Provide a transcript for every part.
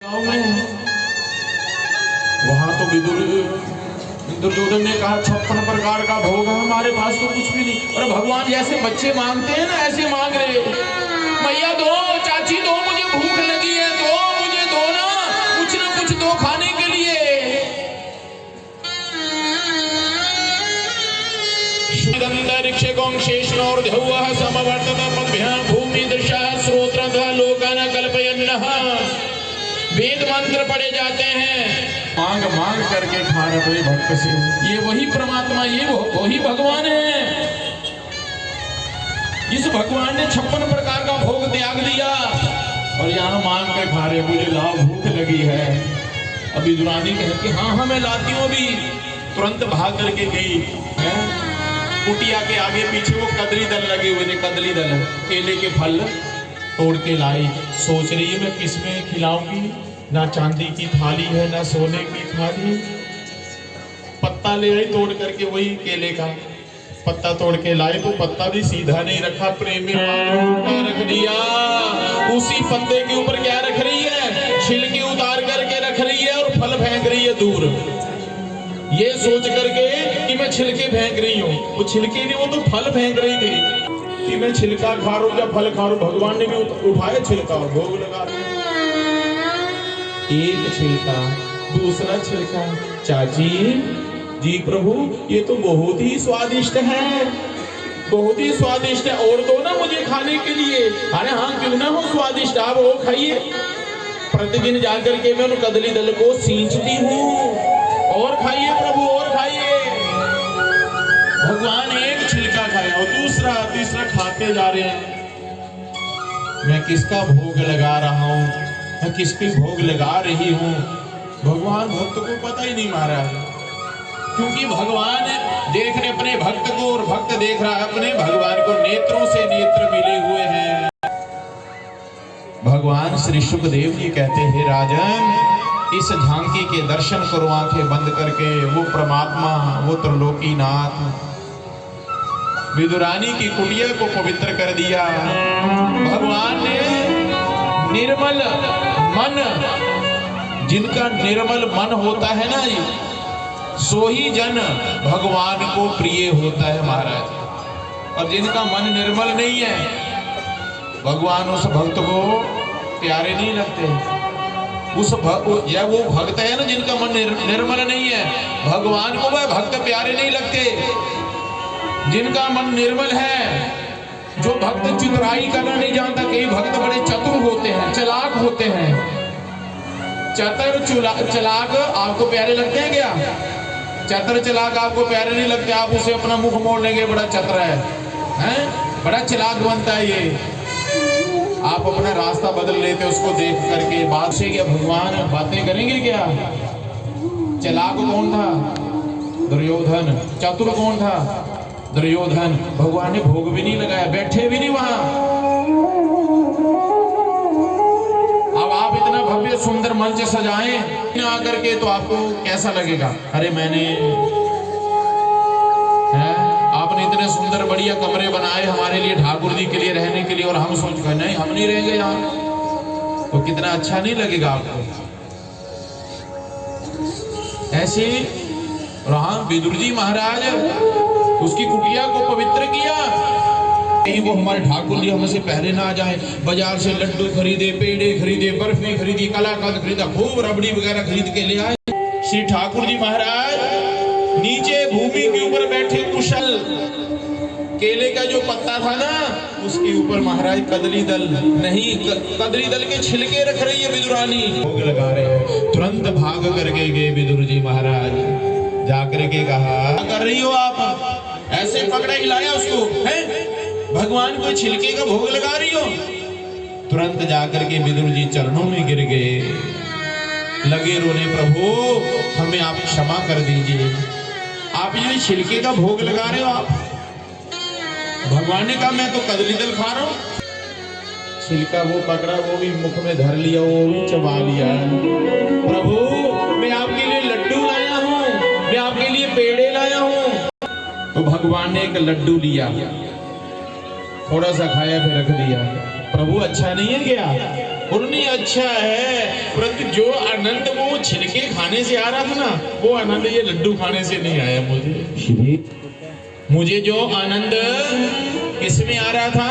वहां तो दुर्योधन ने कहा 56 प्रकार का भोग है, हमारे पास तो कुछ भी नहीं। और भगवान जैसे बच्चे मांगते हैं ना, ऐसे मांग रहे, मैया दो, चाची दो, मुझे भूख लगी है, दो, मुझे दो ना कुछ दो खाने के लिए। भूमि दृशा श्रोत्र लोकाना कल्पयन्नः। वेद मंत्र पढ़े जाते हैं, मांग मांग करके खा रहे भक्त से। ये वही परमात्मा, ये वही भगवान है। इस भगवान ने 56 प्रकार का भोग त्याग दिया और यहाँ मांग के खा रहे, मुझे लाओ, भूख लगी है। अभी दुरानी कहती हाँ मैं लाती हूँ। अभी तुरंत भाग करके गई है। कुटिया के आगे पीछे वो कदली दल लगे हुए थे, कदली दल, केले के फल तोड़ के लाई। सोच रही है मैं किसमें खिलाऊंगी, ना चांदी की थाली है ना सोने की थाली। पत्ता ले आई तोड़ करके, वही केले का पत्ता तोड़ के लाई, तो पत्ता भी सीधा नहीं रखा, प्रेम में उल्टा रख दिया। उसी पत्ते के ऊपर क्या रख रही है, छिलके उतार करके रख रही है और फल फेंक रही है दूर, ये सोच करके कि मैं छिलके फेंक रही हूँ। वो छिलके नहीं, वो तो फल फेंक रही थी कि मैं छिलका खा रहा हूँ या फल खा रहा हूँ। भगवान ने भी उठाया छिलका और भोग लगा दिया। एक छिलका, दूसरा छिलका, चाची जी प्रभु ये तो बहुत ही स्वादिष्ट है, बहुत ही स्वादिष्ट है, और दो ना मुझे खाने के लिए। अरे हाँ क्यों ना हो स्वादिष्ट, आप वो खाइए। प्रतिदिन जाकर के मैं उन कदली दल को सींचती हूँ, और खाइए प्रभु और खाइए। भगवान एक छिलका खाया और दूसरा तीसरा खाते जा रहे हैं। मैं किसका भोग लगा रहा हूँ, मैं किसकी भोग लगा रही हूँ, भगवान भक्त को पता ही नहीं महाराज। क्योंकि भगवान देख रहे अपने भक्त को और भक्त देख रहा है अपने भगवान को, नेत्रों से नेत्र मिले हुए हैं। भगवान श्री सुखदेव जी कहते हैं, राजन इस झांकी के दर्शन करो आंखें बंद करके। वो परमात्मा, वो त्रिलोकीनाथ विदुरानी की कुटिया को पवित्र कर दिया। भगवान ने निर्मल मन, जिनका निर्मल मन होता है ना, सो ही जन भगवान को प्रिय होता है महाराज। और जिनका मन निर्मल नहीं है, भगवान उस भक्त को प्यारे नहीं लगते। या वो भक्त है ना जिनका मन निर्मल नहीं है, भगवान को वह भक्त प्यारे नहीं लगते। जिनका मन निर्मल है, जो भक्त चतुराई करना नहीं जानता, कई भक्त बड़े चतुर होते हैं, चालाक होते हैं। चतुर चालाक आपको प्यारे लगते हैं क्या? चतुर चालाक आपको प्यारे नहीं लगते, आप उसे अपना मुख मोड़ लेंगे, बड़ा चतुर है, बड़ा चालाक बनता है ये। आप अपना रास्ता बदल लेते उसको देख करके। बात से क्या भगवान बातें करेंगे क्या? चालाक कौन था? दुर्योधन। चतुर कौन था? दुर्योधन। भगवान ने भोग भी नहीं लगाया, बैठे भी नहीं वहां। अब आप इतना भव्य सुंदर मंच सजाएं आकर के, तो आपको कैसा लगेगा? अरे मैंने आपने इतने सुंदर बढ़िया कमरे बनाए हमारे लिए, ठाकुर जी के लिए रहने के लिए, और हम सोच कर नहीं हम नहीं रहेंगे यहाँ, तो कितना अच्छा नहीं लगेगा आपको? ऐसे रहा विदुर जी महाराज, उसकी कुटिया को पवित्र किया। कहीं वो हमारे ठाकुर जी हमसे पहले ना आ जाए। बाजार से लड्डू खरीदे, पेड़े खरीदे, बर्फी खरीदी, कलाकंद खरीदा, खूब रबड़ी वगैरह खरीद के ले आए। श्री ठाकुर जी महाराज नीचे भूमि के ऊपर बैठे कुशल, केले का जो पत्ता था ना, उसके ऊपर महाराज कदली दल नहीं, कदली दल के छिलके रख रही है विदुरानी, भोग लगा रहे हैं। तुरंत भाग करके गए विदुर जी महाराज, जाकर के कहा क्या कर रही हो आप? ऐसे पकड़ा हिलाया उसको, है भगवान को छिलके का भोग लगा रही हो? तुरंत जाकर के विदुर जी चरणों में गिर गए, लगे रोने, प्रभु हमें आप क्षमा कर दीजिए, आप ये छिलके का भोग लगा रहे हो आप। भगवान ने कहा मैं तो कदली दल खा रहा हूं। छिलका वो पकड़ा, वो भी मुख में धर लिया, वो भी चबा लिया। प्रभु मैं आपके लिए लड्डू लाया हूं, मैं आपके लिए पेड़े लाया हूं। तो भगवान ने एक लड्डू लिया, थोड़ा सा खाया फिर रख दिया। प्रभु अच्छा नहीं है क्या? उन्होंने अच्छा है, परंतु जो आनंद वो छिलके खाने से आ रहा था ना, वो आनंद ये लड्डू खाने से नहीं आया मुझे जो आनंद किसमें आ रहा था,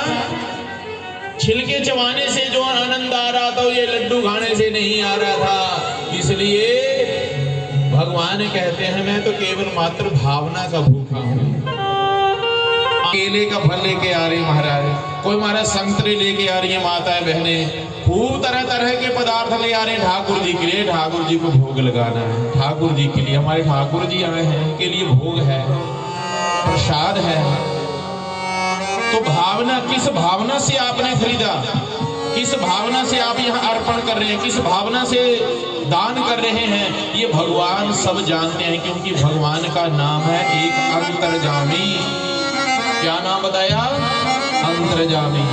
छिलके चबाने से जो आनंद आ रहा था, ये लड्डू खाने से नहीं आ रहा था। इसलिए भगवान कहते हैं मैं तो केवल मात्र भावना का भूखा हूं। केले का फल लेके आ रही महाराज, कोई महाराज संतरे लेके आ रही है माताएं बहनें, खूब तरह तरह के पदार्थ ले आ रहे हैं ठाकुर जी के लिए। ठाकुर जी को भोग लगाना है, ठाकुर जी के लिए, हमारे ठाकुर जी आए हैं, उनके लिए भोग है, प्रसाद है। तो भावना, किस भावना से आपने खरीदा, किस भावना से आप यहाँ अर्पण कर रहे हैं, किस भावना से दान कर रहे हैं, ये भगवान सब जानते हैं। क्योंकि भगवान का नाम है एक अंतर्जामी। क्या नाम बताया? अंतर्जामी।